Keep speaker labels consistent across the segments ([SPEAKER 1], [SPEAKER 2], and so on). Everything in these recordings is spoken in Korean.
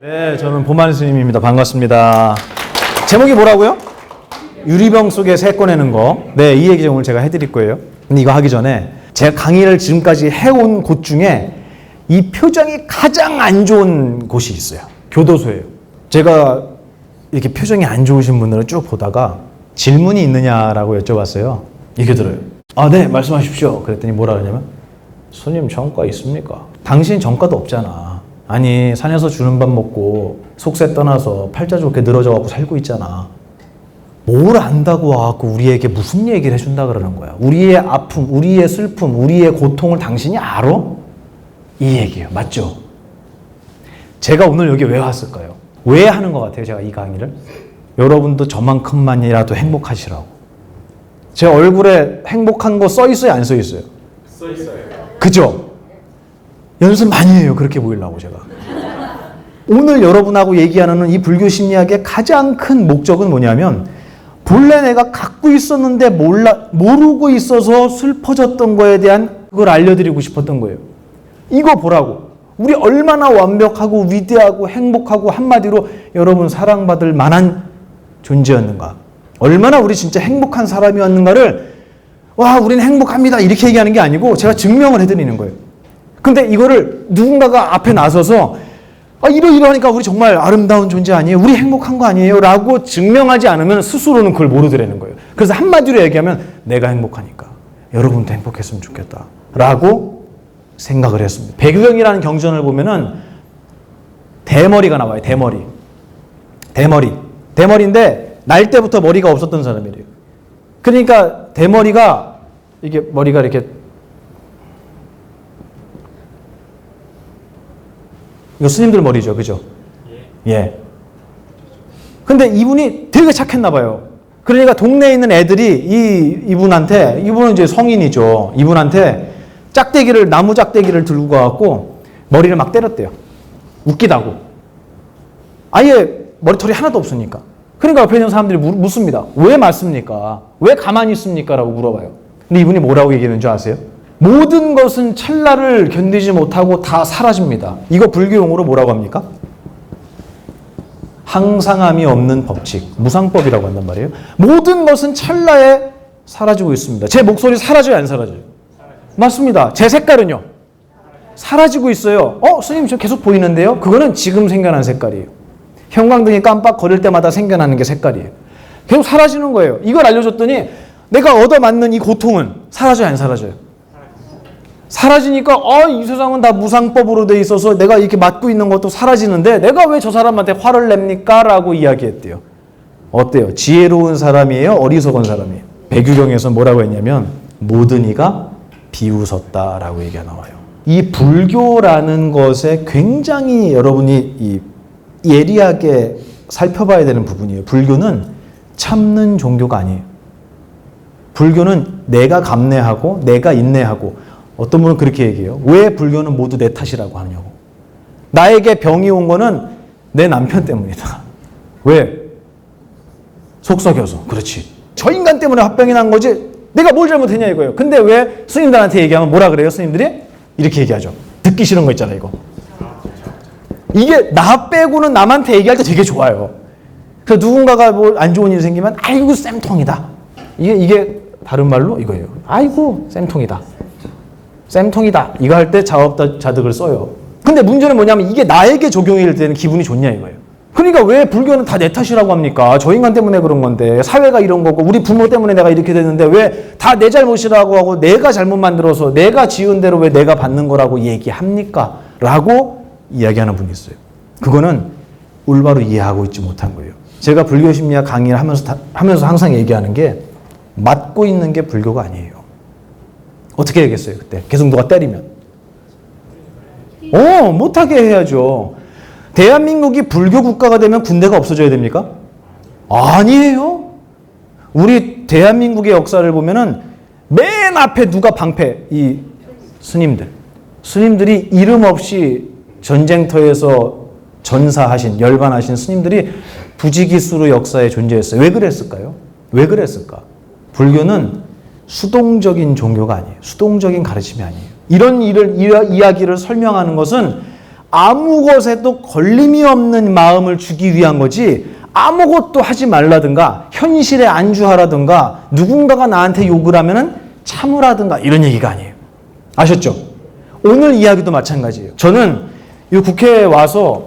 [SPEAKER 1] 네, 저는 보만 스님입니다. 반갑습니다. 제목이 뭐라고요? 유리병 속에 새 꺼내는 거. 네, 이 얘기 오늘 제가 해드릴 거예요. 근데 이거 하기 전에 제가 강의를 지금까지 해온 곳 중에 이 표정이 가장 안 좋은 곳이 있어요. 교도소예요. 제가 이렇게 표정이 안 좋으신 분들을 쭉 보다가 질문이 있느냐라고 여쭤봤어요. 이렇게 들어요. 아, 네, 말씀하십시오. 그랬더니 뭐라 그러냐면, 스님 정과 있습니까? 당신 정과도 없잖아. 아니, 산에서 주는 밥 먹고 속세 떠나서 팔자 좋게 늘어져 갖고 살고 있잖아. 뭘 안다고 와갖고 우리에게 무슨 얘기를 해준다 그러는 거야. 우리의 아픔, 우리의 슬픔, 우리의 고통을 당신이 알아? 이 얘기예요. 맞죠? 제가 오늘 여기 왜 왔을까요? 왜 하는 것 같아요, 제가 이 강의를? 여러분도 저만큼만이라도 행복하시라고. 제 얼굴에 행복한 거 써 있어요, 안 써 있어요?
[SPEAKER 2] 써 있어요.
[SPEAKER 1] 그죠? 연습 많이 해요, 그렇게 보이려고 제가. 오늘 여러분하고 얘기하는 이 불교 심리학의 가장 큰 목적은 뭐냐면, 본래 내가 갖고 있었는데 모르고 있어서 슬퍼졌던 거에 대한 그걸 알려드리고 싶었던 거예요. 이거 보라고. 우리 얼마나 완벽하고 위대하고 행복하고 한마디로 여러분 사랑받을 만한 존재였는가. 얼마나 우리 진짜 행복한 사람이었는가를 와, 우리는 행복합니다 이렇게 얘기하는 게 아니고 제가 증명을 해드리는 거예요. 근데 이거를 누군가가 앞에 나서서 이러하니까 우리 정말 아름다운 존재 아니에요? 우리 행복한 거 아니에요? 라고 증명하지 않으면 스스로는 그걸 모르더라는 거예요. 그래서 한마디로 얘기하면 내가 행복하니까 여러분도 행복했으면 좋겠다 라고 생각을 했습니다. 백유경이라는 경전을 보면은 대머리가 나와요. 대머리인데 날 때부터 머리가 없었던 사람이래요. 그러니까 대머리가 이게 머리가 이렇게 이거 스님들 머리죠, 그죠? 예. 근데 이분이 되게 착했나 봐요. 그러니까 동네에 있는 애들이 이분은 이제 성인이죠. 이분한테 나무 짝대기를 들고 가갖고 머리를 막 때렸대요. 웃기다고. 아예 머리털이 하나도 없으니까. 그러니까 옆에 있는 사람들이 묻습니다. 왜 맞습니까? 왜 가만히 있습니까? 라고 물어봐요. 근데 이분이 뭐라고 얘기하는 줄 아세요? 모든 것은 찰나를 견디지 못하고 다 사라집니다. 이거 불교용어로 뭐라고 합니까? 항상함이 없는 법칙, 무상법이라고 한단 말이에요. 모든 것은 찰나에 사라지고 있습니다. 제 목소리 사라져요, 안 사라져요? 맞습니다. 제 색깔은요? 사라지고 있어요. 스님 저 계속 보이는데요? 그거는 지금 생겨난 색깔이에요. 형광등이 깜빡거릴 때마다 생겨나는 게 색깔이에요. 계속 사라지는 거예요. 이걸 알려줬더니 내가 얻어맞는 이 고통은 사라져요, 안 사라져요? 사라지니까 이 세상은 다 무상법으로 돼 있어서 내가 이렇게 맞고 있는 것도 사라지는데 내가 왜 저 사람한테 화를 냅니까? 라고 이야기했대요. 어때요? 지혜로운 사람이에요? 어리석은 사람이에요? 백유경에서 뭐라고 했냐면 모든 이가 비웃었다라고 얘기가 나와요. 이 불교라는 것에 굉장히 여러분이 이 예리하게 살펴봐야 되는 부분이에요. 불교는 참는 종교가 아니에요. 불교는 내가 감내하고 내가 인내하고 어떤 분은 그렇게 얘기해요. 왜 불교는 모두 내 탓이라고 하냐고. 나에게 병이 온 거는 내 남편 때문이다. 왜? 속썩여서. 그렇지. 저 인간 때문에 화병이 난 거지 내가 뭘 잘못했냐 이거예요. 근데 왜 스님들한테 얘기하면 뭐라 그래요? 스님들이? 이렇게 얘기하죠. 듣기 싫은 거 있잖아요. 이거. 이게 나 빼고는 남한테 얘기할 때 되게 좋아요. 그래서 누군가가 뭐 안 좋은 일 생기면 아이고 쌤통이다. 이게 다른 말로 이거예요. 아이고 쌤통이다. 쌤통이다. 이거 할 때 자업자득을 써요. 근데 문제는 뭐냐면 이게 나에게 적용이 될 때는 기분이 좋냐 이거예요. 그러니까 왜 불교는 다 내 탓이라고 합니까? 저 인간 때문에 그런 건데 사회가 이런 거고 우리 부모 때문에 내가 이렇게 됐는데 왜 다 내 잘못이라고 하고 내가 잘못 만들어서 내가 지은 대로 왜 내가 받는 거라고 얘기합니까? 라고 이야기하는 분이 있어요. 그거는 올바로 이해하고 있지 못한 거예요. 제가 불교 심리학 강의를 하면서 항상 얘기하는 게 맞고 있는 게 불교가 아니에요. 어떻게 해야겠어요, 그때? 계속 누가 때리면. 못하게 해야죠. 대한민국이 불교 국가가 되면 군대가 없어져야 됩니까? 아니에요. 우리 대한민국의 역사를 보면은 맨 앞에 누가 방패? 이 스님들이 이름 없이 전쟁터에서 전사하신, 열반하신 스님들이 부지기수로 역사에 존재했어요. 왜 그랬을까요? 왜 그랬을까? 불교는 수동적인 종교가 아니에요. 수동적인 가르침이 아니에요. 이런 이야기를 설명하는 것은 아무 것에도 걸림이 없는 마음을 주기 위한 거지 아무것도 하지 말라든가 현실에 안주하라든가 누군가가 나한테 욕을 하면은 참으라든가 이런 얘기가 아니에요. 아셨죠? 오늘 이야기도 마찬가지예요. 저는 이 국회에 와서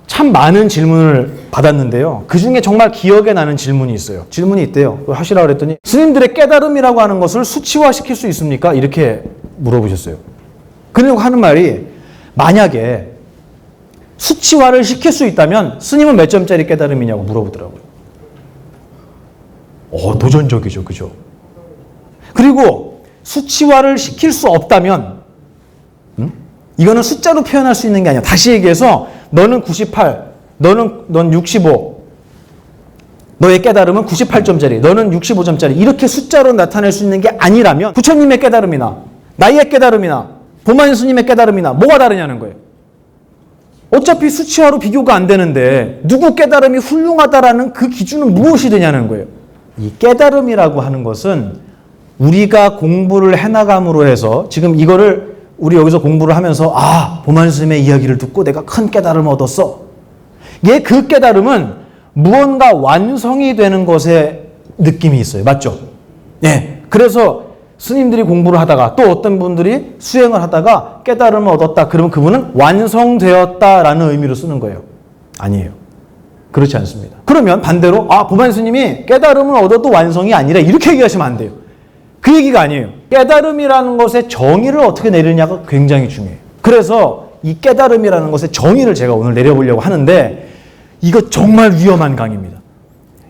[SPEAKER 1] 참 많은 질문을 받았는데요. 그중에 정말 기억에 나는 질문이 있어요. 질문이 있대요. 하시라고 그랬더니 스님들의 깨달음이라고 하는 것을 수치화시킬 수 있습니까? 이렇게 물어보셨어요. 그리고 하는 말이 만약에 수치화를 시킬 수 있다면 스님은 몇 점짜리 깨달음이냐고 물어보더라고요. 도전적이죠. 그죠? 그리고 수치화를 시킬 수 없다면 이거는 숫자로 표현할 수 있는 게 아니야. 다시 얘기해서 너는 98, 넌 65, 너의 깨달음은 98점짜리, 너는 65점짜리 이렇게 숫자로 나타낼 수 있는 게 아니라면 부처님의 깨달음이나 나의 깨달음이나 보만 스님의 깨달음이나 뭐가 다르냐는 거예요. 어차피 수치화로 비교가 안 되는데 누구 깨달음이 훌륭하다라는 그 기준은 무엇이 되냐는 거예요. 이 깨달음이라고 하는 것은 우리가 공부를 해나감으로 해서 지금 이거를 우리 여기서 공부를 하면서 보만 스님의 이야기를 듣고 내가 큰 깨달음을 얻었어. 그 깨달음은 무언가 완성이 되는 것에 느낌이 있어요. 맞죠? 예. 그래서 스님들이 공부를 하다가 또 어떤 분들이 수행을 하다가 깨달음을 얻었다. 그러면 그분은 완성되었다라는 의미로 쓰는 거예요. 아니에요. 그렇지 않습니다. 그러면 반대로 보만 스님이 깨달음을 얻어도 완성이 아니라 이렇게 얘기하시면 안 돼요. 그 얘기가 아니에요. 깨달음이라는 것의 정의를 어떻게 내리냐가 굉장히 중요해요. 그래서 이 깨달음이라는 것의 정의를 제가 오늘 내려보려고 하는데 이거 정말 위험한 강의입니다.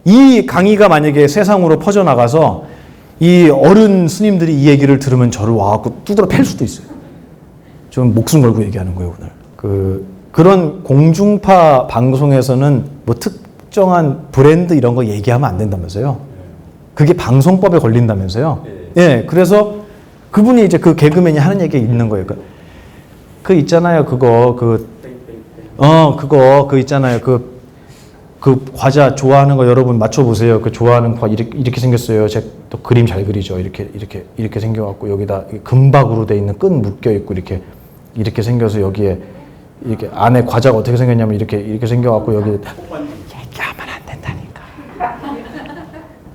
[SPEAKER 1] 이 강의가 만약에 세상으로 퍼져나가서 이 어른 스님들이 이 얘기를 들으면 저를 와갖고 두드러 팰 수도 있어요. 좀 목숨 걸고 얘기하는 거예요, 오늘. 그런 공중파 방송에서는 뭐 특정한 브랜드 이런 거 얘기하면 안 된다면서요. 그게 방송법에 걸린다면서요. 예, 그래서 그분이 이제 그 개그맨이 하는 얘기가 있는 거예요. 그 있잖아요, 그거 있잖아요. 그 과자 좋아하는 거 여러분 맞춰보세요. 그 좋아하는 과자 이렇게 생겼어요. 제가 또 그림 잘 그리죠. 이렇게 생겨갖고 여기다 금박으로 돼 있는 끈 묶여 있고 이렇게 생겨서 여기에 이렇게 안에 과자가 어떻게 생겼냐면 이렇게 생겨갖고 여기 얘기하면 안 된다니까.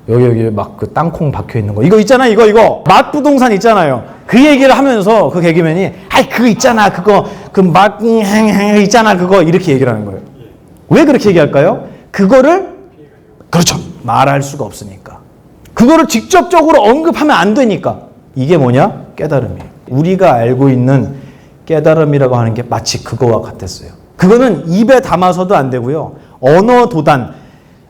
[SPEAKER 1] 여기 막 그 땅콩 박혀 있는 거 이거 있잖아요. 이거 맛부동산 있잖아요. 그 얘기를 하면서 그 개그맨이 그거 있잖아. 그거 그 맛 있잖아. 그거 이렇게 얘기를 하는 거예요. 왜 그렇게 얘기할까요? 그거를 그렇죠. 말할 수가 없으니까. 그거를 직접적으로 언급하면 안 되니까. 이게 뭐냐? 깨달음이에요. 우리가 알고 있는 깨달음이라고 하는 게 마치 그거와 같았어요. 그거는 입에 담아서도 안 되고요. 언어 도단,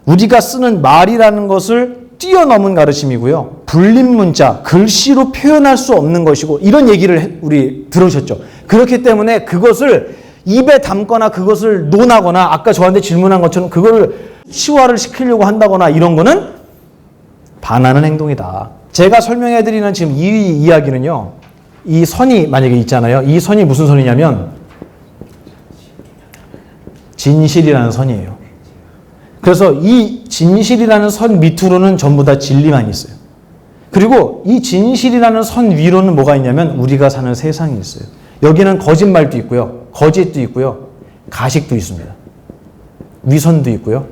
[SPEAKER 1] 우리가 쓰는 말이라는 것을 뛰어넘은 가르침이고요. 불림 문자, 글씨로 표현할 수 없는 것이고 이런 얘기를 우리 들으셨죠. 그렇기 때문에 그것을 입에 담거나 그것을 논하거나 아까 저한테 질문한 것처럼 그거를 시화를 시키려고 한다거나 이런 거는 반하는 행동이다. 제가 설명해드리는 지금 이 이야기는요. 이 선이 만약에 있잖아요. 이 선이 무슨 선이냐면 진실이라는 선이에요. 그래서 이 진실이라는 선 밑으로는 전부 다 진리만 있어요. 그리고 이 진실이라는 선 위로는 뭐가 있냐면 우리가 사는 세상이 있어요. 여기는 거짓말도 있고요. 거짓도 있고요. 가식도 있습니다. 위선도 있고요.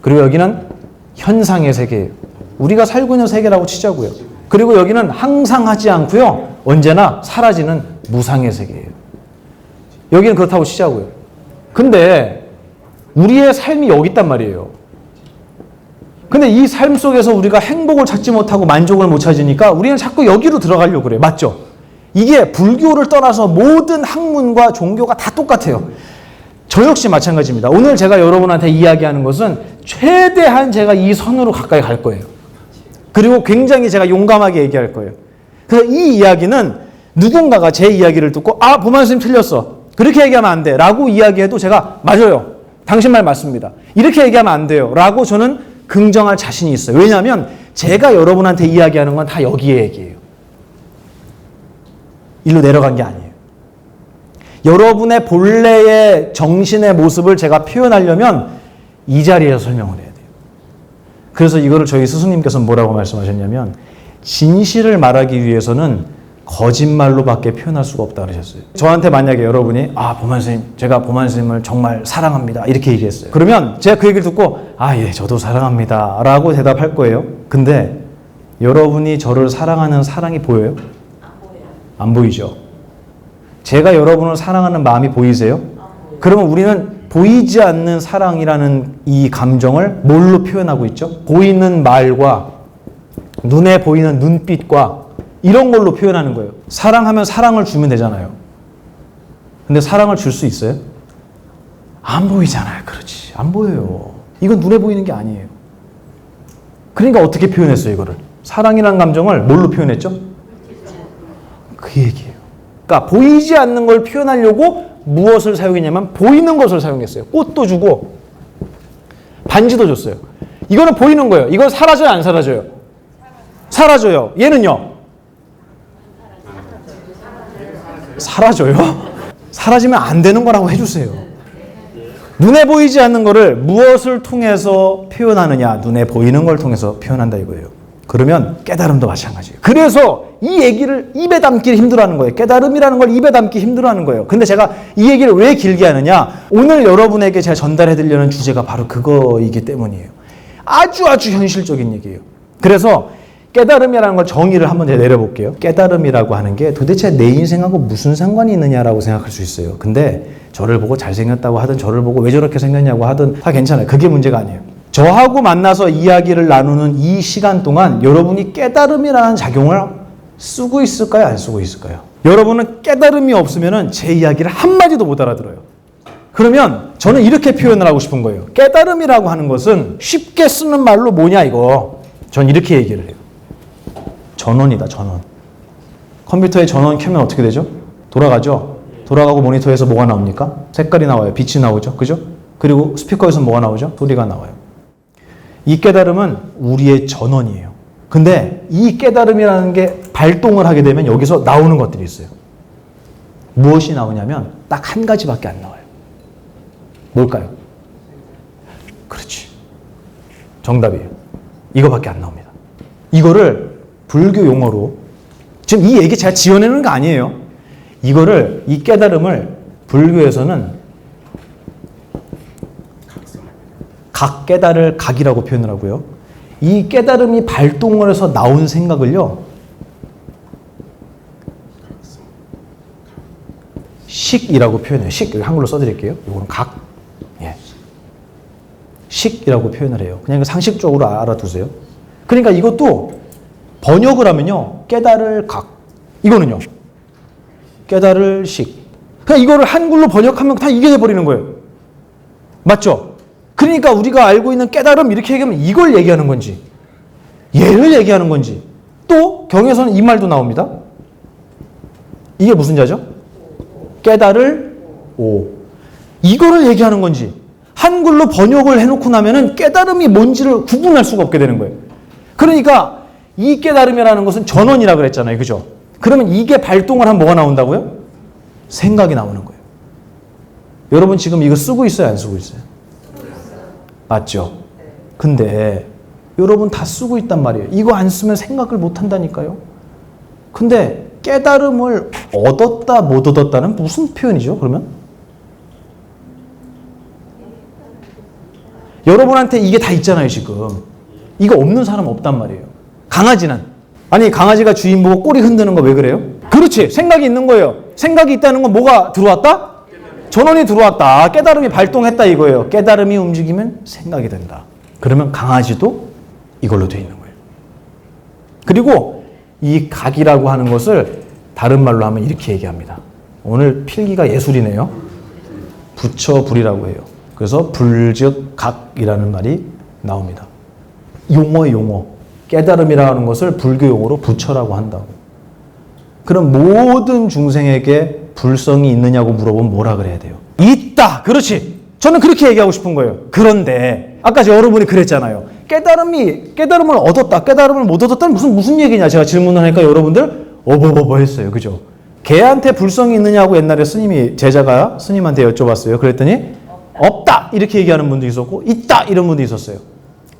[SPEAKER 1] 그리고 여기는 현상의 세계예요. 우리가 살고 있는 세계라고 치자고요. 그리고 여기는 항상 하지 않고요. 언제나 사라지는 무상의 세계예요. 여기는 그렇다고 치자고요. 근데 우리의 삶이 여기 있단 말이에요. 근데 이 삶 속에서 우리가 행복을 찾지 못하고 만족을 못 찾으니까 우리는 자꾸 여기로 들어가려고 그래요. 맞죠? 이게 불교를 떠나서 모든 학문과 종교가 다 똑같아요. 저 역시 마찬가지입니다. 오늘 제가 여러분한테 이야기하는 것은 최대한 제가 이 선으로 가까이 갈 거예요. 그리고 굉장히 제가 용감하게 얘기할 거예요. 그래서 이 이야기는 누군가가 제 이야기를 듣고 보만 스님 틀렸어. 그렇게 얘기하면 안 돼. 라고 이야기해도 제가 맞아요. 당신 말 맞습니다. 이렇게 얘기하면 안 돼요. 라고 저는 긍정할 자신이 있어요. 왜냐하면 제가 여러분한테 이야기하는 건 다 여기에 얘기예요. 일로 내려간 게 아니에요. 여러분의 본래의 정신의 모습을 제가 표현하려면 이 자리에서 설명을 해야 돼요. 그래서 이거를 저희 스승님께서 뭐라고 말씀하셨냐면 진실을 말하기 위해서는 거짓말로밖에 표현할 수가 없다 그러셨어요. 저한테 만약에 여러분이 보만 선생님, 제가 보만 선생님을 정말 사랑합니다 이렇게 얘기했어요. 그러면 제가 그 얘기를 듣고 예, 저도 사랑합니다 라고 대답할 거예요. 근데 여러분이 저를 사랑하는 사랑이 보여요? 안 보이죠? 제가 여러분을 사랑하는 마음이 보이세요? 그러면 우리는 보이지 않는 사랑이라는 이 감정을 뭘로 표현하고 있죠? 보이는 말과 눈에 보이는 눈빛과 이런 걸로 표현하는 거예요. 사랑하면 사랑을 주면 되잖아요. 근데 사랑을 줄 수 있어요? 안 보이잖아요. 그렇지. 안 보여요. 이건 눈에 보이는 게 아니에요. 그러니까 어떻게 표현했어요, 이거를? 사랑이라는 감정을 뭘로 표현했죠? 그 얘기예요. 그러니까 보이지 않는 걸 표현하려고 무엇을 사용했냐면 보이는 것을 사용했어요. 꽃도 주고 반지도 줬어요. 이거는 보이는 거예요. 이건 사라져요, 안 사라져요? 사라져요. 얘는요? 사라져요? 사라지면 안 되는 거라고 해주세요. 눈에 보이지 않는 거를 무엇을 통해서 표현하느냐? 눈에 보이는 걸 통해서 표현한다 이거예요. 그러면 깨달음도 마찬가지예요. 그래서 이 얘기를 입에 담기 힘들어하는 거예요. 깨달음이라는 걸 입에 담기 힘들어하는 거예요. 근데 제가 이 얘기를 왜 길게 하느냐? 오늘 여러분에게 제가 전달해 드리려는 주제가 바로 그거이기 때문이에요. 아주 현실적인 얘기예요. 그래서 깨달음이라는 걸 정의를 한번 내려볼게요. 깨달음이라고 하는 게 도대체 내 인생하고 무슨 상관이 있느냐라고 생각할 수 있어요. 근데 저를 보고 잘생겼다고 하든 저를 보고 왜 저렇게 생겼냐고 하든 다 괜찮아요. 그게 문제가 아니에요. 저하고 만나서 이야기를 나누는 이 시간 동안 여러분이 깨달음이라는 작용을 쓰고 있을까요? 안 쓰고 있을까요? 여러분은 깨달음이 없으면 제 이야기를 한마디도 못 알아들어요. 그러면 저는 이렇게 표현을 하고 싶은 거예요. 깨달음이라고 하는 것은 쉽게 쓰는 말로 뭐냐 이거. 전 이렇게 얘기를 해요. 전원이다, 전원. 컴퓨터에 전원 켜면 어떻게 되죠? 돌아가죠? 돌아가고 모니터에서 뭐가 나옵니까? 색깔이 나와요. 빛이 나오죠. 그죠? 그리고 스피커에서 뭐가 나오죠? 소리가 나와요. 이 깨달음은 우리의 전원이에요. 근데 이 깨달음이라는 게 발동을 하게 되면 여기서 나오는 것들이 있어요. 무엇이 나오냐면 딱 한 가지밖에 안 나와요. 뭘까요? 그렇지. 정답이에요. 이거밖에 안 나옵니다. 이거를 불교 용어로, 지금 이 얘기 제가 지어내는 거 아니에요. 이거를, 이 깨달음을 불교에서는 각 깨달을 각이라고 표현을 하고요. 이 깨달음이 발동을 해서 나온 생각을요, 식이라고 표현해요. 식, 여기 한글로 써드릴게요. 이거는 각. 예. 식이라고 표현을 해요. 그냥 상식적으로 알아두세요. 그러니까 이것도 번역을 하면요, 깨달을 각. 이거는요, 깨달을 식. 그냥 이거를 한글로 번역하면 다 이게 돼버리는 거예요. 맞죠? 그러니까 우리가 알고 있는 깨달음 이렇게 얘기하면 이걸 얘기하는 건지, 얘를 얘기하는 건지, 또 경에서는 이 말도 나옵니다. 이게 무슨 자죠? 깨달을 오. 이거를 얘기하는 건지, 한글로 번역을 해놓고 나면은 깨달음이 뭔지를 구분할 수가 없게 되는 거예요. 그러니까 이 깨달음이라는 것은 전원이라 그랬잖아요. 그죠? 그러면 이게 발동을 하면 뭐가 나온다고요? 생각이 나오는 거예요. 여러분 지금 이거 쓰고 있어요? 안 쓰고 있어요? 맞죠? 근데 여러분 다 쓰고 있단 말이에요. 이거 안 쓰면 생각을 못 한다니까요. 근데 깨달음을 얻었다 못 얻었다는 무슨 표현이죠? 그러면? 여러분한테 이게 다 있잖아요. 지금. 이거 없는 사람 없단 말이에요. 강아지는. 아니 강아지가 주인 보고 꼬리 흔드는 거 왜 그래요? 그렇지. 생각이 있는 거예요. 생각이 있다는 건 뭐가 들어왔다? 전원이 들어왔다. 깨달음이 발동했다 이거예요. 깨달음이 움직이면 생각이 된다. 그러면 강아지도 이걸로 돼 있는 거예요. 그리고 이 각이라고 하는 것을 다른 말로 하면 이렇게 얘기합니다. 오늘 필기가 예술이네요. 부처불이라고 해요. 그래서 불즉 각이라는 말이 나옵니다. 용어. 깨달음이라는 것을 불교 용어로 부처라고 한다고. 그럼 모든 중생에게 불성이 있느냐고 물어보면 뭐라 그래야 돼요? 있다. 그렇지. 저는 그렇게 얘기하고 싶은 거예요. 그런데 아까 여러분이 그랬잖아요. 깨달음을 얻었다. 깨달음을 못 얻었다는 무슨 얘기냐. 제가 질문을 하니까 여러분들 어버버버 했어요. 그죠? 개한테 불성이 있느냐고 옛날에 제자가 스님한테 여쭤봤어요. 그랬더니 없다. 이렇게 얘기하는 분도 있었고 있다. 이런 분도 있었어요.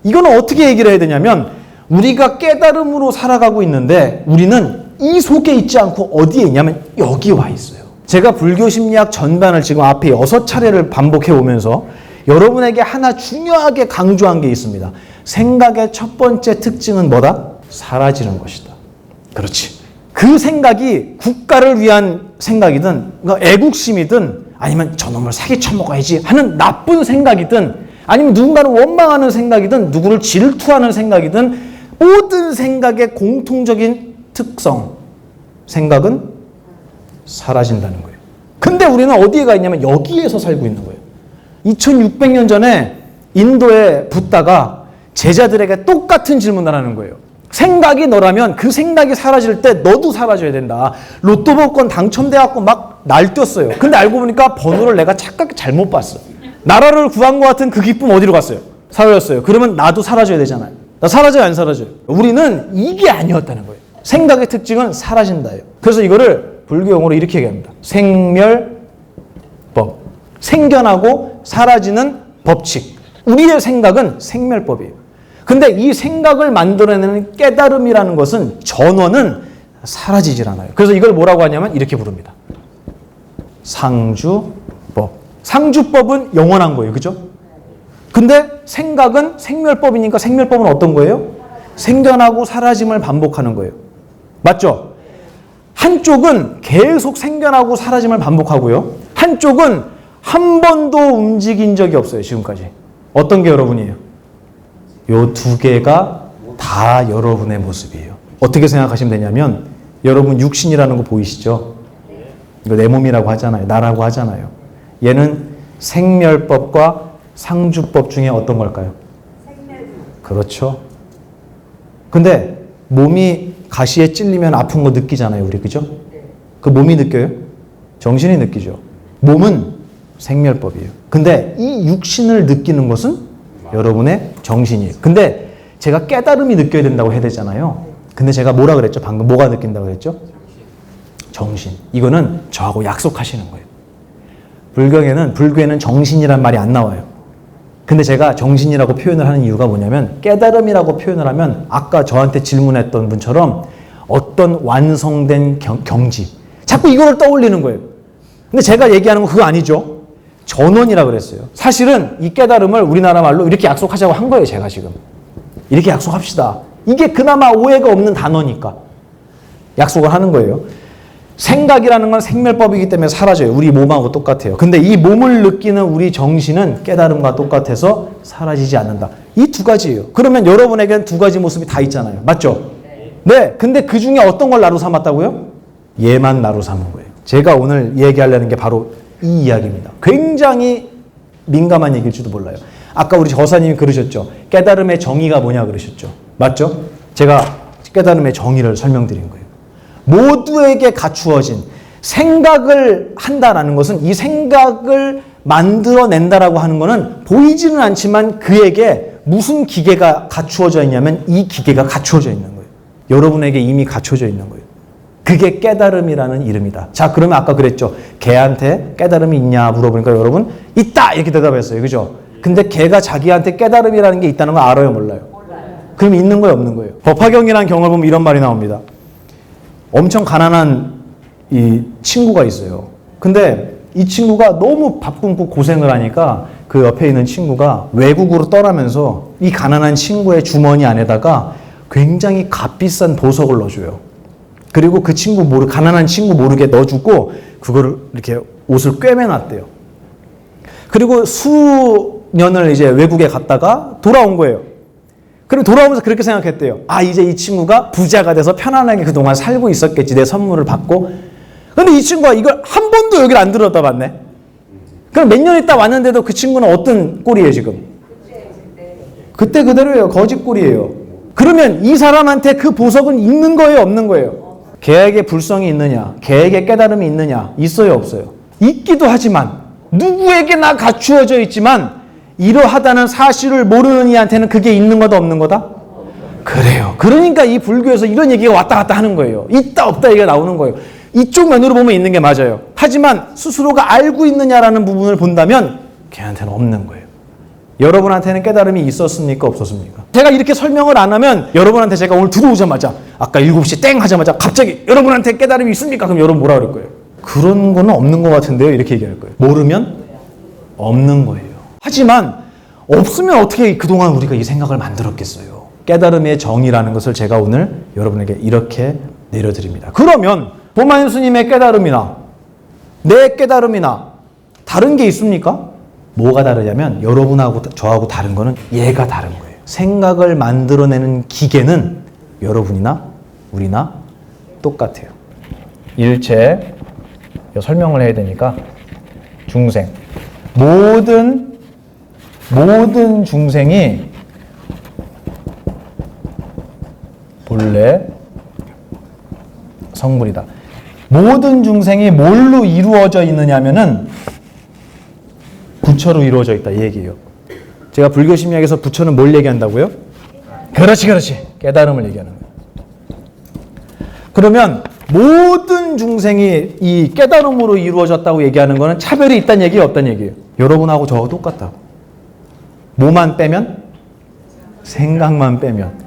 [SPEAKER 1] 이거는 어떻게 얘기를 해야 되냐면 우리가 깨달음으로 살아가고 있는데 우리는 이 속에 있지 않고 어디에 있냐면 여기 와 있어요. 제가 불교 심리학 전반을 지금 앞에 6차례를 반복해 오면서 여러분에게 하나 중요하게 강조한 게 있습니다. 생각의 첫 번째 특징은 뭐다? 사라지는 것이다. 그렇지. 그 생각이 국가를 위한 생각이든 애국심이든 아니면 저놈을 사기쳐먹어야지 하는 나쁜 생각이든 아니면 누군가를 원망하는 생각이든 누구를 질투하는 생각이든 모든 생각의 공통적인 특성, 생각은 사라진다는 거예요. 근데 우리는 어디에 가 있냐면 여기에서 살고 있는 거예요. 2600년 전에 인도의 붓다가 제자들에게 똑같은 질문을 하는 거예요. 생각이 너라면 그 생각이 사라질 때 너도 사라져야 된다. 로또 복권 당첨돼갖고 막 날뛰었어요. 근데 알고 보니까 번호를 내가 착각해 잘못 봤어. 나라를 구한 것 같은 그 기쁨 어디로 갔어요? 사라졌어요. 그러면 나도 사라져야 되잖아요. 나 사라져요, 안 사라져요? 우리는 이게 아니었다는 거예요. 생각의 특징은 사라진다예요. 그래서 이거를 불교 용어로 이렇게 얘기합니다. 생멸법. 생겨나고 사라지는 법칙. 우리의 생각은 생멸법이에요. 근데 이 생각을 만들어내는 깨달음이라는 것은 전원은 사라지질 않아요. 그래서 이걸 뭐라고 하냐면 이렇게 부릅니다. 상주법. 상주법은 영원한 거예요. 그죠? 근데 생각은 생멸법이니까 생멸법은 어떤 거예요? 생겨나고 사라짐을 반복하는 거예요. 맞죠? 한쪽은 계속 생겨나고 사라짐을 반복하고요. 한쪽은 한 번도 움직인 적이 없어요. 지금까지. 어떤 게 여러분이에요? 요 두 개가 다 여러분의 모습이에요. 어떻게 생각하시면 되냐면 여러분 육신이라는 거 보이시죠? 이거 내 몸이라고 하잖아요. 나라고 하잖아요. 얘는 생멸법과 상주법 중에 어떤 걸까요? 그렇죠. 근데 몸이 가시에 찔리면 아픈 거 느끼잖아요. 우리 그죠? 그 몸이 느껴요? 정신이 느끼죠. 몸은 생멸법이에요. 근데 이 육신을 느끼는 것은 여러분의 정신이에요. 근데 제가 깨달음이 느껴야 된다고 해야 되잖아요. 근데 제가 뭐라 그랬죠? 방금 뭐가 느낀다고 그랬죠? 정신. 이거는 저하고 약속하시는 거예요. 불교에는 정신이란 말이 안 나와요. 근데 제가 정신이라고 표현을 하는 이유가 뭐냐면 깨달음이라고 표현을 하면 아까 저한테 질문했던 분처럼 어떤 완성된 경지. 자꾸 이거를 떠올리는 거예요. 근데 제가 얘기하는 건 그거 아니죠. 전원이라 그랬어요. 사실은 이 깨달음을 우리나라 말로 이렇게 약속하자고 한 거예요. 제가 지금. 이렇게 약속합시다. 이게 그나마 오해가 없는 단어니까 약속을 하는 거예요. 생각이라는 건 생멸법이기 때문에 사라져요. 우리 몸하고 똑같아요. 근데 이 몸을 느끼는 우리 정신은 깨달음과 똑같아서 사라지지 않는다. 이 두 가지예요. 그러면 여러분에게는 두 가지 모습이 다 있잖아요. 맞죠? 네. 근데 그 중에 어떤 걸 나로 삼았다고요? 얘만 나로 삼은 거예요. 제가 오늘 얘기하려는 게 바로 이 이야기입니다. 굉장히 민감한 얘기일지도 몰라요. 아까 우리 저사님이 그러셨죠. 깨달음의 정의가 뭐냐 그러셨죠. 맞죠? 제가 깨달음의 정의를 설명드린 거예요. 모두에게 갖추어진 생각을 한다라는 것은 이 생각을 만들어낸다라고 하는 것은 보이지는 않지만 그에게 무슨 기계가 갖추어져 있냐면 이 기계가 갖추어져 있는 거예요. 여러분에게 이미 갖춰져 있는 거예요. 그게 깨달음이라는 이름이다. 자, 그러면 아까 그랬죠. 개한테 깨달음이 있냐 물어보니까 여러분 있다 이렇게 대답했어요. 그죠? 근데 개가 자기한테 깨달음이라는 게 있다는 거 알아요, 몰라요? 그럼 있는 거예요, 없는 거예요? 법화경이라는 경을 보면 이런 말이 나옵니다. 엄청 가난한 이 친구가 있어요. 근데 이 친구가 너무 밥 굶고 고생을 하니까 그 옆에 있는 친구가 외국으로 떠나면서 이 가난한 친구의 주머니 안에다가 굉장히 값비싼 보석을 넣어줘요. 그리고 그 친구 가난한 친구 모르게 넣어주고 그거를 이렇게 옷을 꿰매놨대요. 그리고 수년을 이제 외국에 갔다가 돌아온 거예요. 그리고 돌아오면서 그렇게 생각했대요. 아, 이제 이 친구가 부자가 돼서 편안하게 그동안 살고 있었겠지. 내 선물을 받고. 근데 이 친구가 이걸 한 번도 여기를 안 들여다봤네. 그럼 몇 년 있다 왔는데도 그 친구는 어떤 꼴이에요, 지금? 그때 그대로예요. 거짓 꼴이에요. 그러면 이 사람한테 그 보석은 있는 거예요, 없는 거예요? 걔에게 불성이 있느냐? 걔에게 깨달음이 있느냐? 있어요, 없어요? 있기도 하지만 누구에게나 갖추어져 있지만 이러하다는 사실을 모르는 이한테는 그게 있는 거다 없는 거다? 그래요. 그러니까 이 불교에서 이런 얘기가 왔다 갔다 하는 거예요. 있다 없다 얘기가 나오는 거예요. 이쪽 면으로 보면 있는 게 맞아요. 하지만 스스로가 알고 있느냐라는 부분을 본다면 걔한테는 없는 거예요. 여러분한테는 깨달음이 있었습니까? 없었습니까? 제가 이렇게 설명을 안 하면 여러분한테 제가 오늘 들어오자마자 아까 7시 땡 하자마자 갑자기 여러분한테 깨달음이 있습니까? 그럼 여러분 뭐라 그럴 거예요? 그런 거는 없는 것 같은데요? 이렇게 얘기할 거예요. 모르면 없는 거예요. 하지만 없으면 어떻게 그동안 우리가 이 생각을 만들었겠어요? 깨달음의 정의라는 것을 제가 오늘 여러분에게 이렇게 내려드립니다. 그러면 보만 스님의 깨달음이나 내 깨달음이나 다른 게 있습니까? 뭐가 다르냐면 여러분하고 저하고 다른 거는 얘가 다른 거예요. 생각을 만들어내는 기계는 여러분이나 우리나 똑같아요. 일체 설명을 해야 되니까 중생 모든 중생이 본래 성불이다. 모든 중생이 뭘로 이루어져 있느냐면은 부처로 이루어져 있다 이 얘기예요. 제가 불교 심리학에서 부처는 뭘 얘기한다고요? 그렇지. 깨달음을 얘기하는 거예요. 그러면 모든 중생이 이 깨달음으로 이루어졌다고 얘기하는 거는 차별이 있다는 얘기예요, 없다는 얘기예요? 여러분하고 저하고 똑같다고. 뭐만 빼면? 생각만 빼면.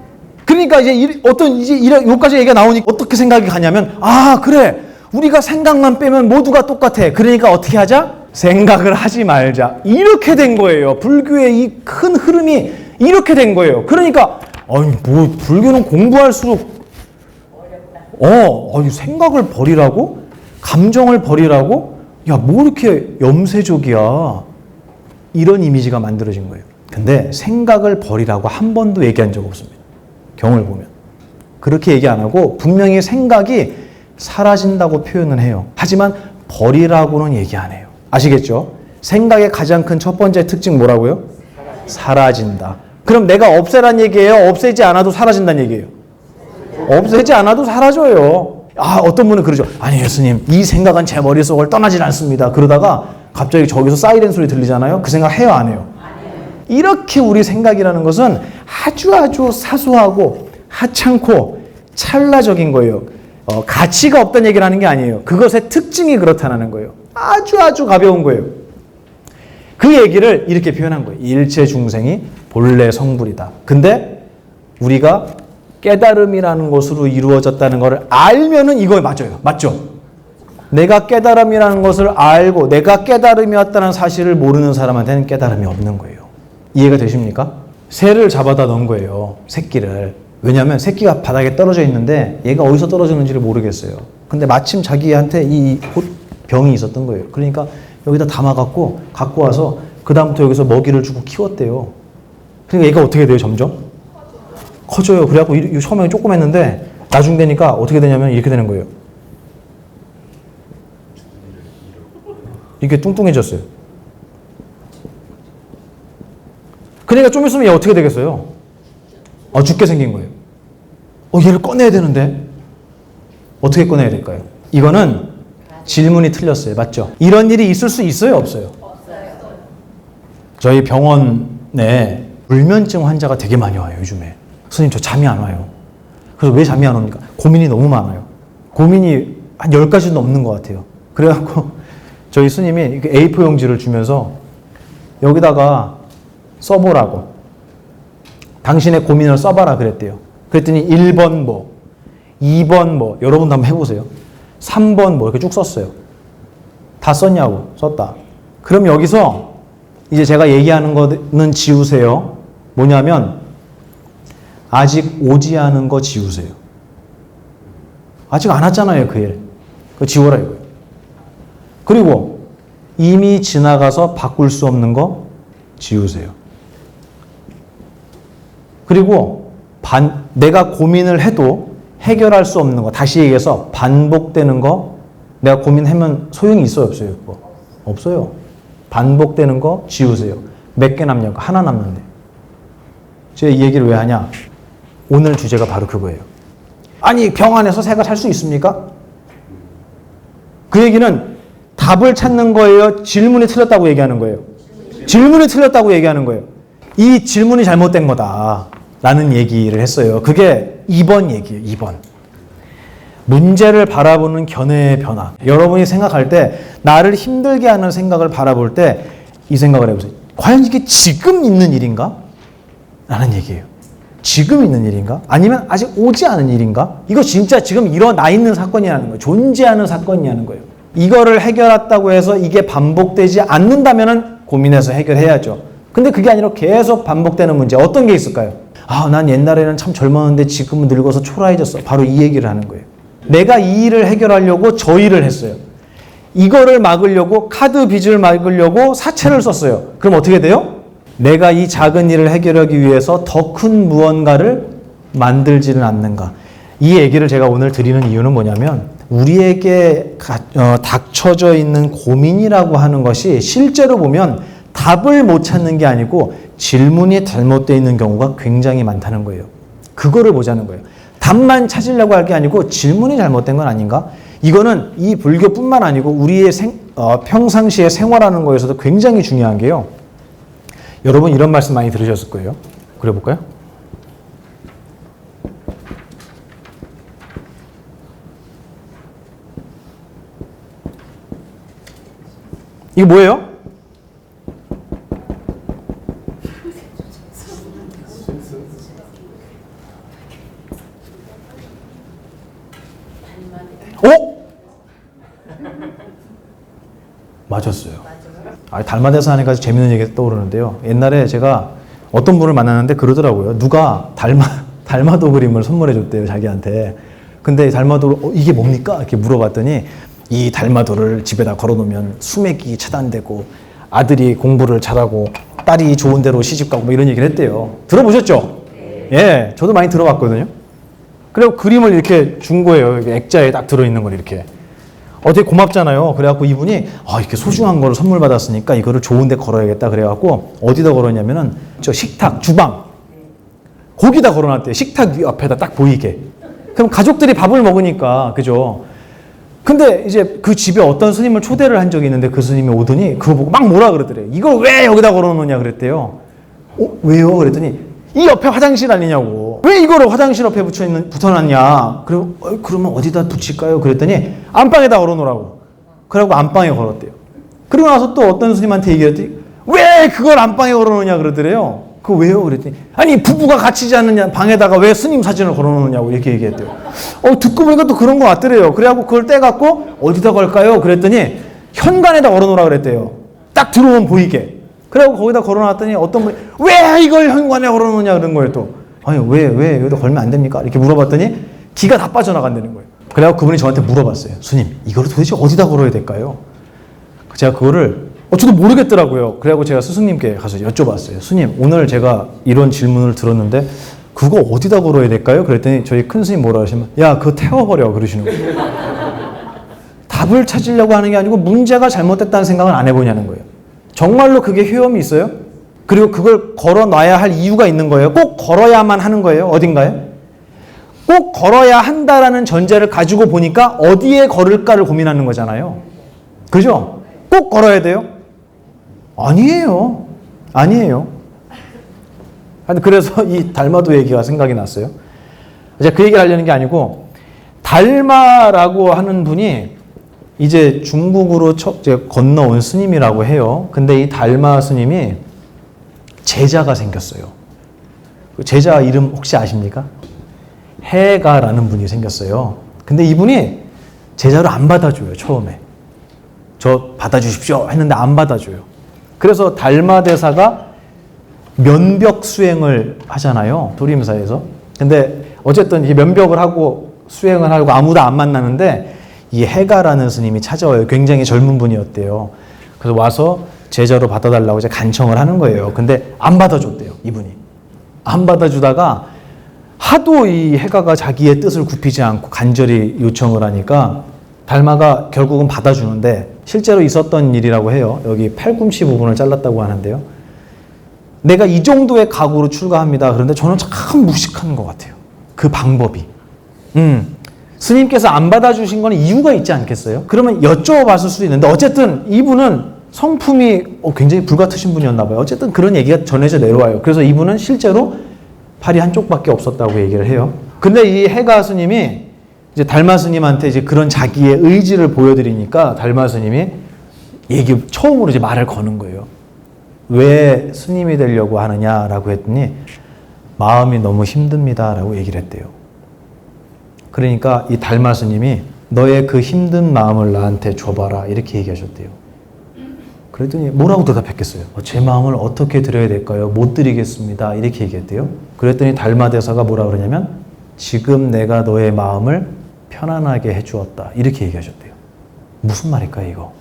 [SPEAKER 1] 그러니까 여기까지 얘기가 나오니까 어떻게 생각이 가냐면, 아, 그래. 우리가 생각만 빼면 모두가 똑같아. 그러니까 어떻게 하자? 생각을 하지 말자. 이렇게 된 거예요. 불교의 이 큰 흐름이 이렇게 된 거예요. 그러니까, 불교는 공부할수록, 생각을 버리라고? 감정을 버리라고? 야, 뭐 이렇게 염세적이야. 이런 이미지가 만들어진 거예요. 근데 생각을 버리라고 한 번도 얘기한 적 없습니다. 경을 보면. 그렇게 얘기 안 하고 분명히 생각이 사라진다고 표현은 해요. 하지만 버리라고는 얘기 안 해요. 아시겠죠? 생각의 가장 큰 첫 번째 특징 뭐라고요? 사라진다. 그럼 내가 없애란 얘기예요? 없애지 않아도 사라진다는 얘기예요? 없애지 않아도 사라져요. 어떤 분은 그러죠. 아니, 예수님, 이 생각은 제 머릿속을 떠나질 않습니다. 그러다가 갑자기 저기서 사이렌 소리 들리잖아요. 그 생각 해요, 안 해요? 이렇게 우리 생각이라는 것은 아주 사소하고 하찮고 찰나적인 거예요. 가치가 없다는 얘기를 하는 게 아니에요. 그것의 특징이 그렇다는 거예요. 아주 가벼운 거예요. 그 얘기를 이렇게 표현한 거예요. 일체 중생이 본래 성불이다. 근데 우리가 깨달음이라는 것으로 이루어졌다는 것을 알면은 이거에 맞아요. 맞죠? 내가 깨달음이라는 것을 알고 내가 깨달음이었다는 사실을 모르는 사람한테는 깨달음이 없는 거예요. 이해가 되십니까? 새를 잡아다 넣은 거예요. 새끼를. 왜냐하면 새끼가 바닥에 떨어져 있는데 얘가 어디서 떨어졌는지를 모르겠어요. 근데 마침 자기한테 이 병이 있었던 거예요. 그러니까 여기다 담아갖고 갖고 와서 그 다음부터 여기서 먹이를 주고 키웠대요. 그러니까 얘가 어떻게 돼요? 점점? 커져요. 그래갖고 처음에 조그맸는데 나중 되니까 어떻게 되냐면 이렇게 되는 거예요. 이렇게 뚱뚱해졌어요. 그러니까 좀 있으면 얘 어떻게 되겠어요? 죽게 생긴 거예요. 얘를 꺼내야 되는데 어떻게 꺼내야 될까요? 이거는 질문이 틀렸어요. 맞죠? 이런 일이 있을 수 있어요? 없어요? 저희 병원에 불면증 환자가 되게 많이 와요. 요즘에. 선생님, 저 잠이 안 와요. 그래서 왜 잠이 안 옵니까? 고민이 너무 많아요. 고민이 한 10가지 넘는 것 같아요. 그래갖고 저희 스님이 A4 용지를 주면서 여기다가 써보라고. 당신의 고민을 써봐라 그랬대요. 그랬더니 1번 뭐, 2번 뭐, 여러분도 한번 해보세요. 3번 뭐 이렇게 쭉 썼어요. 다 썼냐고. 썼다. 그럼 여기서 이제 제가 얘기하는 거는 지우세요. 뭐냐면 아직 오지 않은 거 지우세요. 아직 안 왔잖아요, 그 일. 그거 지워라 이거예요. 그리고 이미 지나가서 바꿀 수 없는 거 지우세요. 그리고 내가 고민을 해도 해결할 수 없는 거, 다시 얘기해서 반복되는 거, 내가 고민하면 소용이 있어요, 없어요? 그거? 없어요. 반복되는 거 지우세요. 몇 개 남냐고? 하나 남는데. 제가 이 얘기를 왜 하냐? 오늘 주제가 바로 그거예요. 아니, 병 안에서 새가 살 수 있습니까? 그 얘기는 답을 찾는 거예요? 질문이 틀렸다고 얘기하는 거예요? 질문이 틀렸다고 얘기하는 거예요. 이 질문이 잘못된 거다 라는 얘기를 했어요. 그게 2번 얘기예요. 2번. 문제를 바라보는 견해의 변화. 여러분이 생각할 때 나를 힘들게 하는 생각을 바라볼 때 이 생각을 해보세요. 과연 이게 지금 있는 일인가? 라는 얘기예요. 지금 있는 일인가? 아니면 아직 오지 않은 일인가? 이거 진짜 지금 일어나 있는 사건이라는 거예요. 존재하는 사건이라는 거예요. 이거를 해결했다고 해서 이게 반복되지 않는다면 고민해서 해결해야죠. 근데 그게 아니라 계속 반복되는 문제. 어떤 게 있을까요? 아, 난 옛날에는 참 젊었는데 지금은 늙어서 초라해졌어. 바로 이 얘기를 하는 거예요. 내가 이 일을 해결하려고 저 일을 했어요. 이거를 막으려고 카드 빚을 막으려고 사채를 썼어요. 그럼 어떻게 돼요? 내가 이 작은 일을 해결하기 위해서 더 큰 무언가를 만들지는 않는가. 이 얘기를 제가 오늘 드리는 이유는 뭐냐면 우리에게 닥쳐져 있는 고민이라고 하는 것이 실제로 보면 답을 못 찾는 게 아니고 질문이 잘못되어 있는 경우가 굉장히 많다는 거예요. 그거를 보자는 거예요. 답만 찾으려고 할 게 아니고 질문이 잘못된 건 아닌가? 이거는 이 불교뿐만 아니고 우리의 평상시에 생활하는 거에서도 굉장히 중요한 게요. 여러분 이런 말씀 많이 들으셨을 거예요. 그려볼까요? 이거 뭐예요? 오? 맞았어요. 달마대사 하니까 재밌는 얘기가 떠오르는데요. 옛날에 제가 어떤 분을 만났는데 그러더라고요. 누가 달마도 그림을 선물해 줬대요, 자기한테. 근데 달마도 이게 뭡니까? 이렇게 물어봤더니 이 달마도를 집에다 걸어놓으면 수맥이 차단되고 아들이 공부를 잘하고 딸이 좋은 데로 시집가고 뭐 이런 얘기를 했대요. 들어보셨죠? 예, 저도 많이 들어봤거든요. 그리고 그림을 이렇게 준 거예요. 액자에 딱 들어있는 걸 이렇게. 되게 고맙잖아요. 그래갖고 이분이 이렇게 소중한 걸 선물 받았으니까 이거를 좋은 데 걸어야겠다. 그래갖고 어디다 걸었냐면은 저 식탁, 주방. 거기다 걸어놨대요. 식탁 옆에다 딱 보이게. 그럼 가족들이 밥을 먹으니까, 그죠? 근데 이제 그 집에 어떤 스님을 초대를 한 적이 있는데 그 스님이 오더니 그거 보고 막 뭐라 그러더래요. 이걸 왜 여기다 걸어놓냐 그랬대요. 왜요? 그랬더니 이 옆에 화장실 아니냐고. 왜 이거를 화장실 옆에 붙여놨냐. 그리고 그러면 어디다 붙일까요? 그랬더니 안방에다 걸어놓으라고. 그러고 안방에 걸었대요. 그리고 나서 또 어떤 스님한테 얘기했더니 왜 그걸 안방에 걸어놓냐 그러더래요. 그거 왜요? 그랬더니 아니 부부가 갇히지 않느냐 방에다가 왜 스님 사진을 걸어놓느냐고 이렇게 얘기했대요. 듣고 보니까 또 그런 거 같더래요. 그래갖고 그걸 떼갖고 어디다 걸까요? 그랬더니 현관에다 걸어놓으라 그랬대요. 딱 들어오면 보이게. 그래갖고 거기다 걸어놨더니 어떤 분이 왜 이걸 현관에 걸어놓느냐 그런 거예요 또. 아니 왜 여기다 걸면 안 됩니까? 이렇게 물어봤더니 기가 다 빠져나간다는 거예요. 그래갖고 그분이 저한테 물어봤어요. 스님 이거를 도대체 어디다 걸어야 될까요? 제가 그거를 저도 모르겠더라고요. 그래갖고 제가 스승님께 가서 여쭤봤어요. 스님 오늘 제가 이런 질문을 들었는데 그거 어디다 걸어야 될까요? 그랬더니 저희 큰 스님 뭐라 하시면 야 그거 태워버려 그러시는 거예요. 답을 찾으려고 하는 게 아니고 문제가 잘못됐다는 생각을 안 해보냐는 거예요. 정말로 그게 효험이 있어요? 그리고 그걸 걸어놔야 할 이유가 있는 거예요. 꼭 걸어야만 하는 거예요. 어딘가에? 꼭 걸어야 한다라는 전제를 가지고 보니까 어디에 걸을까를 고민하는 거잖아요. 그죠? 꼭 걸어야 돼요? 아니에요. 그래서 이 달마도 얘기가 생각이 났어요. 제가 그 얘기를 하려는 게 아니고 달마라고 하는 분이 이제 중국으로 건너온 스님이라고 해요. 근데 이 달마 스님이 제자가 생겼어요. 제자 이름 혹시 아십니까? 해가라는 분이 생겼어요. 근데 이분이 제자로 안 받아줘요, 처음에. 저 받아주십시오 했는데 안 받아줘요. 그래서 달마대사가 면벽 수행을 하잖아요, 도림사에서. 근데 어쨌든 이 면벽을 하고 수행을 하고 아무도 안 만나는데 이 해가라는 스님이 찾아와요. 굉장히 젊은 분이었대요. 그래서 와서 제자로 받아달라고 이제 간청을 하는 거예요. 근데 안 받아줬대요, 이분이. 안 받아주다가 하도 이 해가가 자기의 뜻을 굽히지 않고 간절히 요청을 하니까 달마가 결국은 받아주는데 실제로 있었던 일이라고 해요. 여기 팔꿈치 부분을 잘랐다고 하는데요. 내가 이 정도의 각오로 출가합니다. 그런데 저는 참 무식한 것 같아요. 그 방법이. 스님께서 안 받아주신 건 이유가 있지 않겠어요? 그러면 여쭤봤을 수도 있는데 어쨌든 이분은 성품이 굉장히 불같으신 분이었나 봐요. 어쨌든 그런 얘기가 전해져 내려와요. 그래서 이분은 실제로 팔이 한쪽밖에 없었다고 얘기를 해요. 근데 이 해가 스님이 이제 달마 스님한테 이제 그런 자기의 의지를 보여드리니까 달마 스님이 처음으로 이제 말을 거는 거예요. 왜 스님이 되려고 하느냐라고 했더니 마음이 너무 힘듭니다 라고 얘기를 했대요. 그러니까 이 달마 스님이 너의 그 힘든 마음을 나한테 줘봐라 이렇게 얘기하셨대요. 그랬더니 뭐라고 대답했겠어요? 제 마음을 어떻게 드려야 될까요? 못 드리겠습니다 이렇게 얘기했대요. 그랬더니 달마 대사가 뭐라 그러냐면 지금 내가 너의 마음을 편안하게 해주었다 이렇게 얘기하셨대요. 무슨 말일까요 이거?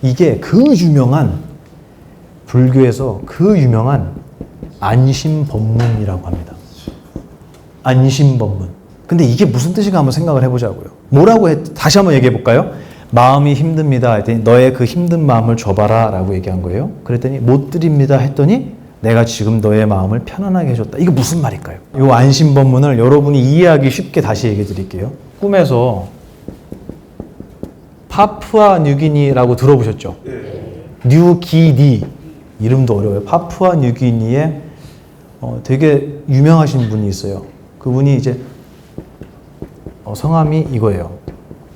[SPEAKER 1] 이게 그 유명한 불교에서 그 유명한 안심법문이라고 합니다. 안심법문. 근데 이게 무슨 뜻인가 한번 생각을 해보자고요. 다시 한번 얘기해 볼까요? 마음이 힘듭니다 했더니 너의 그 힘든 마음을 줘봐라 라고 얘기한 거예요. 그랬더니 못 드립니다 했더니 내가 지금 너의 마음을 편안하게 해줬다. 이거 무슨 말일까요? 이 안심법문을 여러분이 이해하기 쉽게 다시 얘기해 드릴게요. 꿈에서 파푸아 뉴기니라고 들어보셨죠? 뉴기니 이름도 어려워요. 파푸아 뉴기니에 되게 유명하신 분이 있어요. 그분이 이제 성함이 이거예요.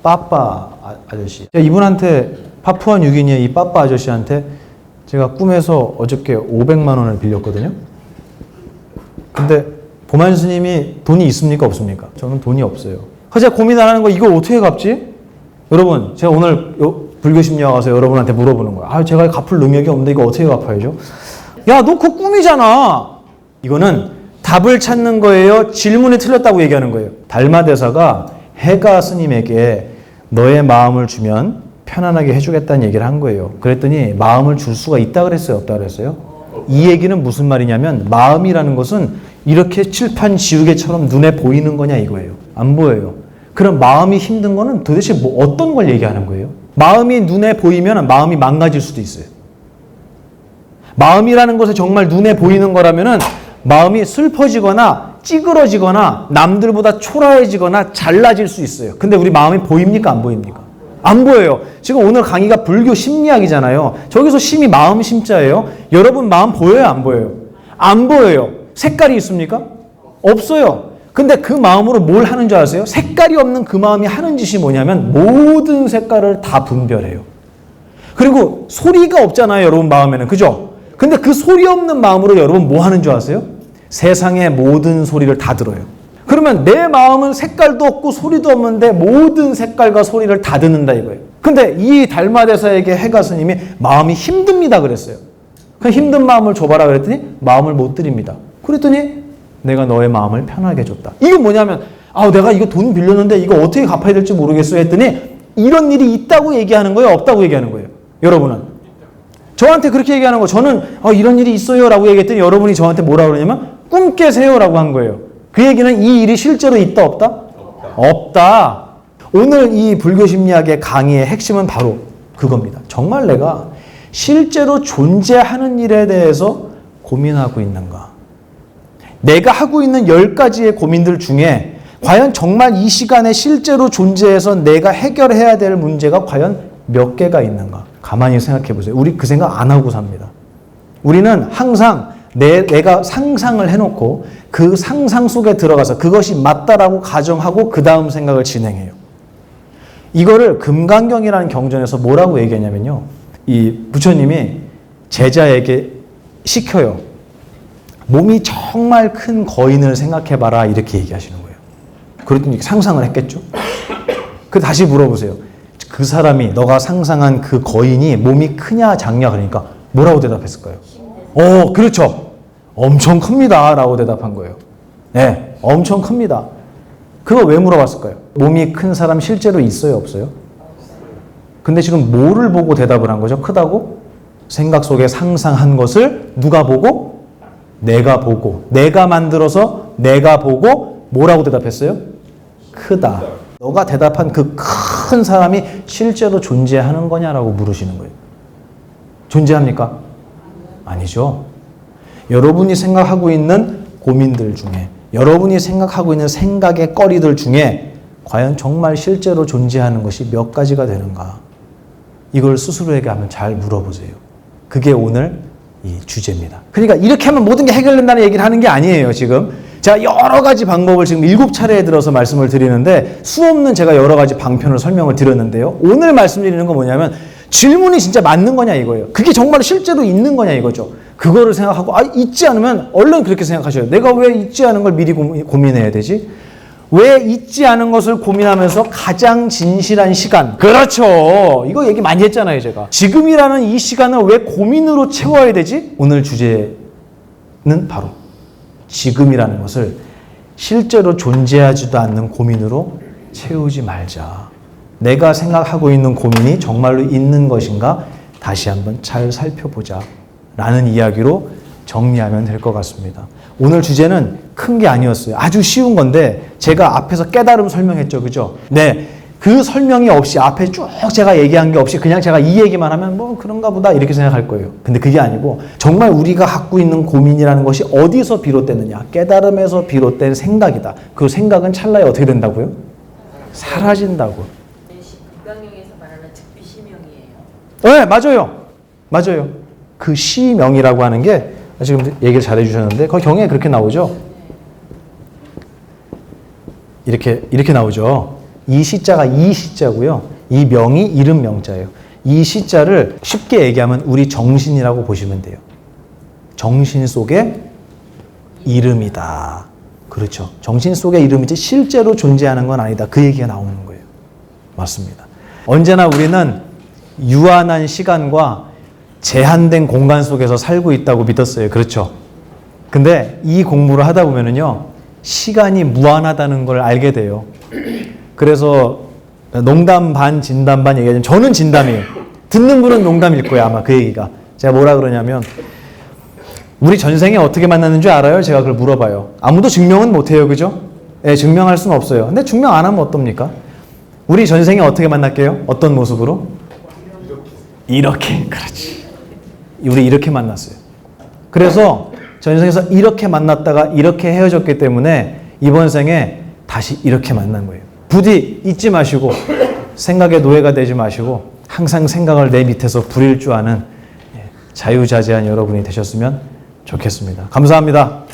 [SPEAKER 1] 빠빠 아저씨. 이분한테 파푸아 뉴기니의 이 빠빠 아저씨한테 제가 꿈에서 어저께 500만 원을 빌렸거든요. 근데 보만 스님이 돈이 있습니까 없습니까? 저는 돈이 없어요. 제가 고민 안 하는 거 이걸 어떻게 갚지? 여러분 제가 오늘 불교심리학 와서 여러분한테 물어보는 거예요. 제가 갚을 능력이 없는데 이거 어떻게 갚아야죠? 야, 너 그거 꿈이잖아. 이거는 답을 찾는 거예요? 질문이 틀렸다고 얘기하는 거예요. 달마 대사가 해가 스님에게 너의 마음을 주면 편안하게 해주겠다는 얘기를 한 거예요. 그랬더니 마음을 줄 수가 있다 그랬어요? 없다 그랬어요? 이 얘기는 무슨 말이냐면 마음이라는 것은 이렇게 칠판 지우개처럼 눈에 보이는 거냐 이거예요. 안 보여요. 그럼 마음이 힘든 거는 도대체 어떤 걸 얘기하는 거예요? 마음이 눈에 보이면 마음이 망가질 수도 있어요. 마음이라는 것이 정말 눈에 보이는 거라면은 마음이 슬퍼지거나 찌그러지거나 남들보다 초라해지거나 잘나질 수 있어요. 근데 우리 마음이 보입니까? 안 보입니까? 안 보여요. 지금 오늘 강의가 불교 심리학이잖아요. 저기서 심이 마음 심자예요. 여러분 마음 보여요? 안 보여요? 안 보여요. 색깔이 있습니까? 없어요. 근데 그 마음으로 뭘 하는 줄 아세요? 색깔이 없는 그 마음이 하는 짓이 뭐냐면 모든 색깔을 다 분별해요. 그리고 소리가 없잖아요, 여러분 마음에는. 그죠? 근데 그 소리 없는 마음으로 여러분 뭐 하는 줄 아세요? 세상의 모든 소리를 다 들어요. 그러면 내 마음은 색깔도 없고 소리도 없는데 모든 색깔과 소리를 다 듣는다 이거예요. 근데 이 달마대사에게 해가 스님이 마음이 힘듭니다 그랬어요. 그 힘든 마음을 줘봐라 그랬더니 마음을 못 드립니다. 그랬더니 내가 너의 마음을 편하게 해줬다. 이거 뭐냐면 내가 이거 돈 빌렸는데 이거 어떻게 갚아야 될지 모르겠어 했더니 이런 일이 있다고 얘기하는 거예요? 없다고 얘기하는 거예요? 여러분은? 저한테 그렇게 얘기하는 거. 저는 이런 일이 있어요 라고 얘기했더니 여러분이 저한테 뭐라고 그러냐면 꿈 깨세요 라고 한 거예요. 그 얘기는 이 일이 실제로 있다 없다? 없다. 오늘 이 불교심리학의 강의의 핵심은 바로 그겁니다. 정말 내가 실제로 존재하는 일에 대해서 고민하고 있는가? 내가 하고 있는 10가지의 고민들 중에 과연 정말 이 시간에 실제로 존재해서 내가 해결해야 될 문제가 과연 몇 개가 있는가? 가만히 생각해 보세요. 우리 그 생각 안 하고 삽니다. 우리는 항상 내가 상상을 해놓고 그 상상 속에 들어가서 그것이 맞다라고 가정하고 그 다음 생각을 진행해요. 이거를 금강경이라는 경전에서 뭐라고 얘기하냐면요. 이 부처님이 제자에게 시켜요. 몸이 정말 큰 거인을 생각해봐라 이렇게 얘기하시는 거예요. 그랬더니 상상을 했겠죠. 그 다시 물어보세요. 그 사람이 너가 상상한 그 거인이 몸이 크냐 작냐 그러니까 뭐라고 대답했을까요? 그렇죠. 엄청 큽니다 라고 대답한 거예요. 네, 엄청 큽니다. 그거 왜 물어봤을까요? 몸이 큰 사람 실제로 있어요 없어요? 근데 지금 뭐를 보고 대답을 한 거죠? 크다고? 생각 속에 상상한 것을 누가 보고? 내가 보고, 내가 만들어서 내가 보고 뭐라고 대답했어요? 크다. 너가 대답한 그 큰 사람이 실제로 존재하는 거냐라고 물으시는 거예요. 존재합니까? 아니죠. 여러분이 생각하고 있는 고민들 중에, 여러분이 생각하고 있는 생각의 거리들 중에 과연 정말 실제로 존재하는 것이 몇 가지가 되는가? 이걸 스스로에게 한번 잘 물어보세요. 그게 오늘 이 주제입니다. 그러니까 이렇게 하면 모든 게 해결된다는 얘기를 하는 게 아니에요, 지금. 제가 여러 가지 방법을 지금 7차례에 들어서 말씀을 드리는데 수없는 제가 여러 가지 방편을 설명을 드렸는데요. 오늘 말씀드리는 건 뭐냐면 질문이 진짜 맞는 거냐 이거예요. 그게 정말 실제로 있는 거냐 이거죠. 그거를 생각하고 있지 않으면 얼른 그렇게 생각하셔요. 내가 왜 있지 않은 걸 미리 고민해야 되지? 왜 있지 않은 것을 고민하면서 가장 진실한 시간. 그렇죠. 이거 얘기 많이 했잖아요, 제가. 지금이라는 이 시간을 왜 고민으로 채워야 되지? 오늘 주제는 바로 지금이라는 것을 실제로 존재하지도 않는 고민으로 채우지 말자. 내가 생각하고 있는 고민이 정말로 있는 것인가? 다시 한번 잘 살펴보자. 라는 이야기로 정리하면 될 것 같습니다. 오늘 주제는 큰 게 아니었어요. 아주 쉬운 건데 제가 앞에서 깨달음 설명했죠. 그죠? 네. 그 설명이 없이 앞에 쭉 제가 얘기한 게 없이 그냥 제가 이 얘기만 하면 뭐 그런가 보다 이렇게 생각할 거예요. 근데 그게 아니고 정말 우리가 갖고 있는 고민이라는 것이 어디서 비롯되느냐. 깨달음에서 비롯된 생각이다. 그 생각은 찰나에 어떻게 된다고요? 사라진다고.
[SPEAKER 2] 불광명에서 말하는 즉비시명이에요.
[SPEAKER 1] 네, 맞아요. 맞아요. 그 시명이라고 하는 게 지금 얘기를 잘 해주셨는데 거기 경에 그렇게 나오죠. 이렇게 나오죠. 이 시자가 이 시자고요. 이 명이 이름 명자예요. 이 시자를 쉽게 얘기하면 우리 정신이라고 보시면 돼요. 정신 속의 이름이다. 그렇죠. 정신 속의 이름이지 실제로 존재하는 건 아니다. 그 얘기가 나오는 거예요. 맞습니다. 언제나 우리는 유한한 시간과 제한된 공간 속에서 살고 있다고 믿었어요. 그렇죠. 근데 이 공부를 하다 보면은요, 시간이 무한하다는 걸 알게 돼요. 그래서 농담 반 진담 반 얘기하자면 저는 진담이에요. 듣는 분은 농담일 거예요. 아마 그 얘기가. 제가 뭐라 그러냐면 우리 전생에 어떻게 만났는 줄 알아요? 제가 그걸 물어봐요. 아무도 증명은 못해요. 그죠? 네, 증명할 수는 없어요. 근데 증명 안 하면 어떻습니까? 우리 전생에 어떻게 만날게요? 어떤 모습으로? 이렇게. 그렇지. 우리 이렇게 만났어요. 그래서 전생에서 이렇게 만났다가 이렇게 헤어졌기 때문에 이번 생에 다시 이렇게 만난 거예요. 부디 잊지 마시고 생각의 노예가 되지 마시고 항상 생각을 내 밑에서 부릴 줄 아는 자유자재한 여러분이 되셨으면 좋겠습니다. 감사합니다.